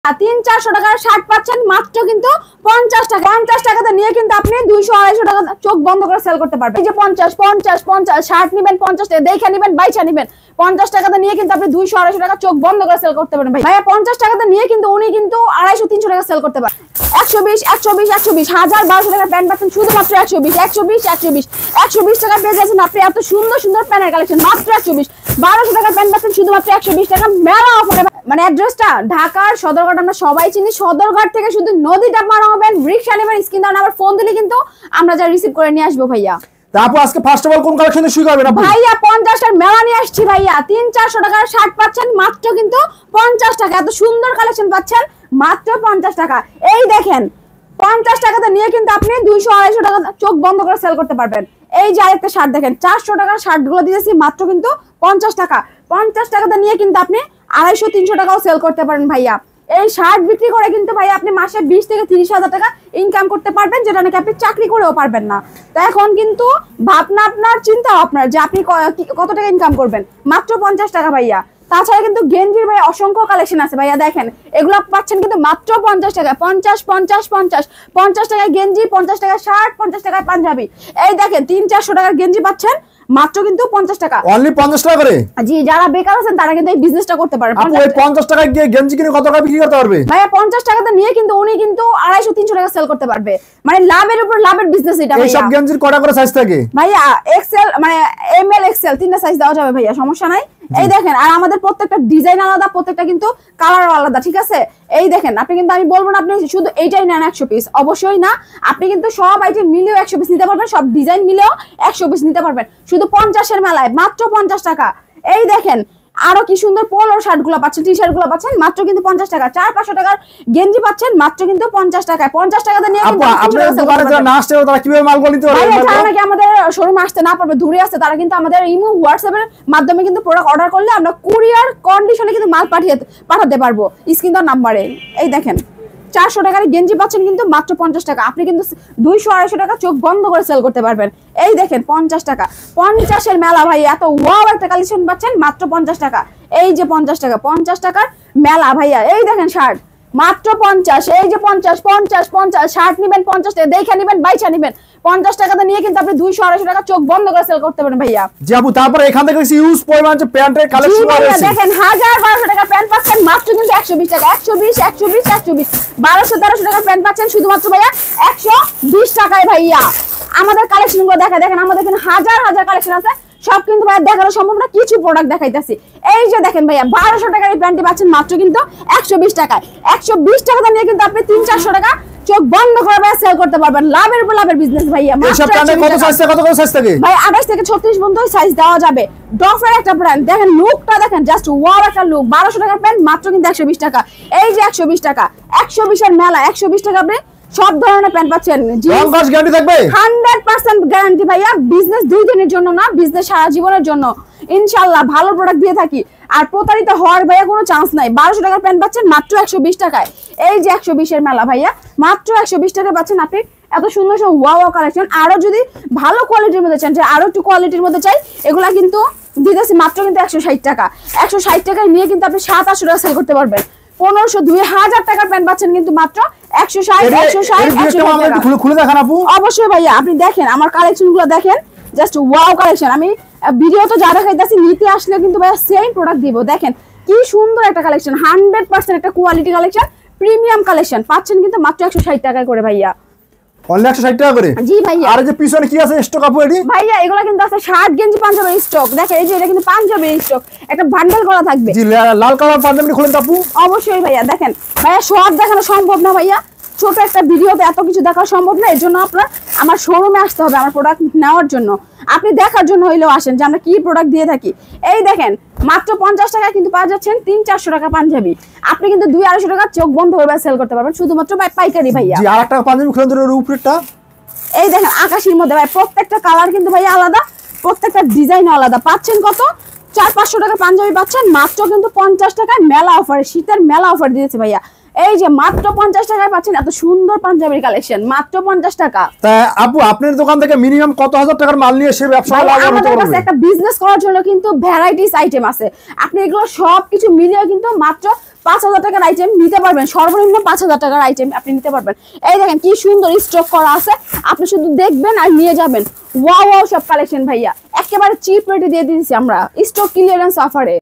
300-400 টাকার শার্ট পাচ্ছেন মাত্র কিন্তু 50 টাকা। 50 টাকাতে নিয়ে কিন্তু আপনি 200-250 টাকা চোখ বন্ধ করে সেল করতে পারবেন। এই যে 50 শার্ট নেবেন 50 টাকা, দেখে নেবেন, বাইচা নেবেন। 50 টাকাতে নিয়ে কিন্তু আপনি 200-250 টাকা চোখ বন্ধ করে সেল করতে পারেন ভাইয়া। 50 টাকাতে নিয়ে কিন্তু উনি কিন্তু 250-300 টাকা সেল করতে পারেন। 120 1000-1200 টাকার প্যান্ট পাচ্ছেন শুধুমাত্র 120 টাকা পেয়ে যাচ্ছেন আপনি। এত সুন্দর সুন্দর প্যান্টের কালেকশন মাত্র 120-1200 টাকার প্যান্ট পাচ্ছেন শুধুমাত্র 120 টাকা মেলা অফারে। মানে অ্যাড্রেসটা ঢাকার সদরঘাট, আমরা সবাই চিনি। সদরঘাট থেকে শুধু নদীটা পার হবেন, রিকশা নেবেন, স্ক্রিন দাও নাম্বার ফোন দিলে কিন্তু আমরা যা রিসিভ করে নিয়ে আসবো ভাইয়া। তারপর আজকে ফার্স্ট অফ অল কোন কালেকশন শুরু করবেন আপনি? ভাইয়া 50 এর মেলা নিয়ে আসছি ভাইয়া। 300-400 টাকার শার্ট পাচ্ছেন মাত্র কিন্তু 50 টাকা। এত সুন্দর কালেকশন পাচ্ছেন মাত্র 50 টাকা। এই দেখেন 50 টাকাতে নিয়ে কিন্তু আপনি 200-250 টাকা চোখ বন্ধ করে সেল করতে পারবেন। এই যে আরেকটা শার্ট দেখেন, 400 টাকার শার্ট গুলো দিয়েছি মাত্র কিন্তু 50 টাকা। 50 টাকাতে নিয়ে কিন্তু আপনি 250-300 টাকাও সেল করতে পারেন ভাইয়া। এই শার্ট বিক্রি করে কিন্তু ভাই আপনি মাসে 20 থেকে 30 হাজার টাকা ইনকাম করতে পারবেন, যেটা নাকি আপনি চাকরি করেও পারবেন না। তো এখন কিন্তু ভাবনা আপনার, চিন্তা আপনার যে আপনি কত টাকা ইনকাম করবেন। মাত্র 50 টাকা ভাইয়া। তাছাড়া কিন্তু গেঞ্জির ভাই অসংখ্য কালেকশন আছে ভাইয়া। দেখেন এগুলো পাচ্ছেন কিন্তু মাত্র 50 টাকা। 50 টাকায় গেঞ্জি, 50 টাকায় শার্ট, 50 টাকায় পাঞ্জাবি। এই দেখেন 300-400 টাকার গেঞ্জি পাচ্ছেন মাত্র কিন্তু 50 টাকা। অনলি 50 টাকা করে? জি, যারা বেকার আছেন তারা কিন্তু এই বিজনেসটা করতে পারেন। আপু এই 50 টাকায় গিয়ে গেঞ্জি কিনে কত টাকা বিক্রি করতে পারবে ভাইয়া? 50 টাকাতে নিয়ে কিন্তু উনি কিন্তু 250-300 টাকা সেল করতে পারবে। মানে লাভের উপর লাভের বিজনেস এটা ভাইয়া। এই সব গেঞ্জির কয়টা করে সাইজ থাকে ভাইয়া? এক্সেল মানে এমএল এক্সেল তিনটা সাইজ দেওয়া যাবে ভাইয়া, সমস্যা নাই। এই দেখেন, আর আমাদের প্রত্যেকটা ডিজাইন আলাদা, প্রত্যেকটা কিন্তু কালার আলাদা, ঠিক আছে? এই দেখেন আপনি কিন্তু, আমি বলবো না আপনি শুধু এইটাই নেন 100 পিস, অবশ্যই না। আপনি কিন্তু সব আইটেম মিলেও 100 পিস নিতে পারবেন, সব ডিজাইন মিলেও 100 পিস নিতে পারবেন শুধু 50 এর মেলায় মাত্র 50 টাকা। এই দেখেন আরো কি সুন্দর পোলো শার্ট গুলো পাচ্ছেন, টি শার্ট গুলো পাচ্ছেন মাত্র কিন্তু 50 টাকা। 400-500 টাকার গেঞ্জি পাচ্ছেন মাত্র কিন্তু 50 টাকায়। 50 টাকাতে নিয়ে কিন্তু আপনাদের দোকানে যারা না আসছে তারা কিভাবে মালগুলো নিতে পারবে? যারা নাকি আমাদের শোরুমে আসতে না পারবে, দূরে আসতে, তারা কিন্তু আমাদের ইমো হোয়াটসঅ্যাপ এর মাধ্যমে কিন্তু প্রোডাক্ট অর্ডার করলে আমরা কুরিয়ার কন্ডিশনে কিন্তু মাল পাঠাতে পারবো স্ক্রিন দেওয়া নাম্বারে। এই দেখেন 400 টাকার গেঞ্জি পাচ্ছেন কিন্তু মাত্র 50 টাকা। আপনি কিন্তু 200-250 টাকা চোখ বন্ধ করে সেল করতে পারবেন। এই দেখেন 50 টাকা। 50 এর মেলা ভাই, এত ওয়াও একটা কালেকশন পাচ্ছেন মাত্র 50 টাকা। এই যে 50 টাকা, 50 টাকার মেলা ভাইয়া। এই দেখেন শার্ট মাত্র 50। এই যে 50 শার্ট নিবেন 50 টাকা, দেখে নেবেন, বাইচা নেবেন। 50 টাকাতে নিয়ে কিন্তু আপনি 200-250 টাকা চোখ বন্ধ করে সেল করতে পারেন ভাইয়া। জি আপু, তারপরে এখান থেকে ইউজ পরিমাণ যে প্যান্টের কালেকশন আছে দেখেন 1000-1200 টাকা প্যান্ট পাচ্ছেন মাত্র কিন্তু 120 টাকা। 120 1200-1300 টাকা প্যান্ট পাচ্ছেন শুধুমাত্র ভাইয়া 120 টাকায় ভাইয়া। আমাদের কালেকশন গুলো দেখেন, আমাদের এখানে হাজার কালেকশন আছে, সব কিন্তু ভাই দেখানো সম্ভব না, কিছু প্রোডাক্ট দেখাইতেছি। এই যে দেখেন ভাইয়া 1200 টাকার এই প্যান্টটি পাচ্ছেন মাত্র কিন্তু 120 টাকায়। 120 টাকা নিয়ে কিন্তু আপনি 300-400 টাকা চোখ বন্ধ করে ভাই সেল করতে পারবেন। লাভের উপর লাভের বিজনেস ভাইয়া। এই সব প্যান্টে কত সাইজ থাকে, কত করে সাইজ থাকে ভাই? 28 থেকে 36 পর্যন্ত সাইজ দেওয়া যাবে। ডফের একটা ব্র্যান্ড, দেখেন লুকটা দেখেন, জাস্ট ওয়াও একটা লুক। 1200 টাকার প্যান্ট মাত্র কিন্তু 120 টাকা। এই যে 120 টাকা, 120 এর মেলা। 120 টাকা আপনি সব ধরনের প্যান্ট পাচ্ছেন। গ্যারান্টি থাকবে 100% গ্যারান্টি ভাইয়া। বিজনেস 2 দিনের জন্য না, বিজনেস সারা জীবনের জন্য ইনশাআল্লাহ ভালো প্রোডাক্ট দিয়ে থাকি। আর প্রতারিত হওয়ার ভাইয়া কোনো চান্স নাই। 1200 টাকার প্যান্ট পাচ্ছেন মাত্র 120 টাকায়। এই যে 120 এর মেলা ভাইয়া, মাত্র 120 টাকা পাচ্ছেন আপনি এত সুন্দর সুন্দর ওয়াও কালেকশন। আরো যদি ভালো কোয়ালিটির মধ্যে চান, যে আরো একটু কোয়ালিটির মধ্যে চাই, এগুলা কিন্তু দিতেছি মাত্র কিন্তু 160 টাকা। 160 টাকায় নিয়ে কিন্তু আপনি 700-800 টাকা সেল করতে পারবেন। 1500-2000 টাকার প্যান্ট পাচ্ছেন কিন্তু মাত্র 160 খুলে দেখান আপু। অবশ্যই ভাইয়া, আপনি দেখেন আমার কালেকশন গুলো দেখেন, জাস্ট ওয়াও কালেকশন। আমি ভিডিও তো যা দেখাইতেছি, নিতে আসলে কিন্তু ভাইয়া সেম প্রোডাক্ট দিব। দেখেন কি সুন্দর একটা কালেকশন, 100% একটা কোয়ালিটি কালেকশন, প্রিমিয়াম কালেকশন পাচ্ছেন কিন্তু মাত্র 160 টাকা করে ভাইয়া। অনলি 160 টাকা করে? জি ভাইয়া। আর যে পিছনে কি আছে স্টক আপু এডি? ভাইয়া এগুলা কিন্তু আছে শার্ট, গেঞ্জি, পাঞ্জাবির স্টক। দেখেন এই যে এটা কিন্তু পাঞ্জাবির স্টক, একটা বান্ডেল করা থাকবে। জি, লাল কালার পাঞ্জাবি খুলেন আপু। অবশ্যই ভাইয়া। দেখেন ভাইয়া সব দেখানো সম্ভব না ভাইয়া, ছোট একটা ভিডিওতে এত কিছু দেখা সম্ভব না। এর জন্য আপনার আমার শোরুমে আসতে হবে আমার প্রোডাক্ট নেওয়ার জন্য। আপনি দেখার জন্য হইলেও আসেন যে আমরা কি প্রোডাক্ট দিয়ে থাকি। এই দেখেন মাত্র 50 টাকা কিন্তু পাওয়া যাচ্ছেন 300-400 টাকা পাঞ্জাবি। আপনি কিন্তু 200-250 টাকা চোখ বন্ধ করে সেল করতে পারবেন শুধুমাত্র পাইকারি ভাইয়া। জি, আরেকটা পাঞ্জাবি খুলেন তো উপরেরটা। এই দেখেন আকাশির মধ্যে ভাই, প্রত্যেকটা কালার কিন্তু ভাইয়া আলাদা, প্রত্যেকটা ডিজাইন আলাদা। পাচ্ছেন কত? 400-500 টাকা পাঞ্জাবি পাচ্ছেন মাত্র কিন্তু 50 টাকায় মেলা অফারে, শীতের মেলা অফার দিয়েছে ভাইয়া। এই যে মাত্র 50 টাকায় পাচ্ছেন এত সুন্দর পাঞ্জাবির কালেকশন মাত্র 50 টাকা। তা আপু আপনার দোকান থেকে মিনিমাম কত হাজার টাকার মাল নিয়ে সে ব্যবসা লাভবান হতে পারবে? একটা বিজনেস করার জন্য কিন্তু ভ্যারাইটিস আইটেম আছে। আপনি এগুলো সবকিছু মিলিয়ে কিন্তু মাত্র 5,000 টাকার আইটেম নিতে পারবেন, সর্বনিম্ন 5,000 টাকার আইটেম আপনি নিতে পারবেন। এই দেখেন কি সুন্দর স্টক করা আছে, আপনি শুধু দেখবেন আর নিয়ে যাবেন। ওয়াও ওয়াও সব কালেকশন ভাইয়া, একেবারে চিপ রেটে দিয়ে দিয়েছি আমরা স্টক ক্লিয়ারেন্স অফারে।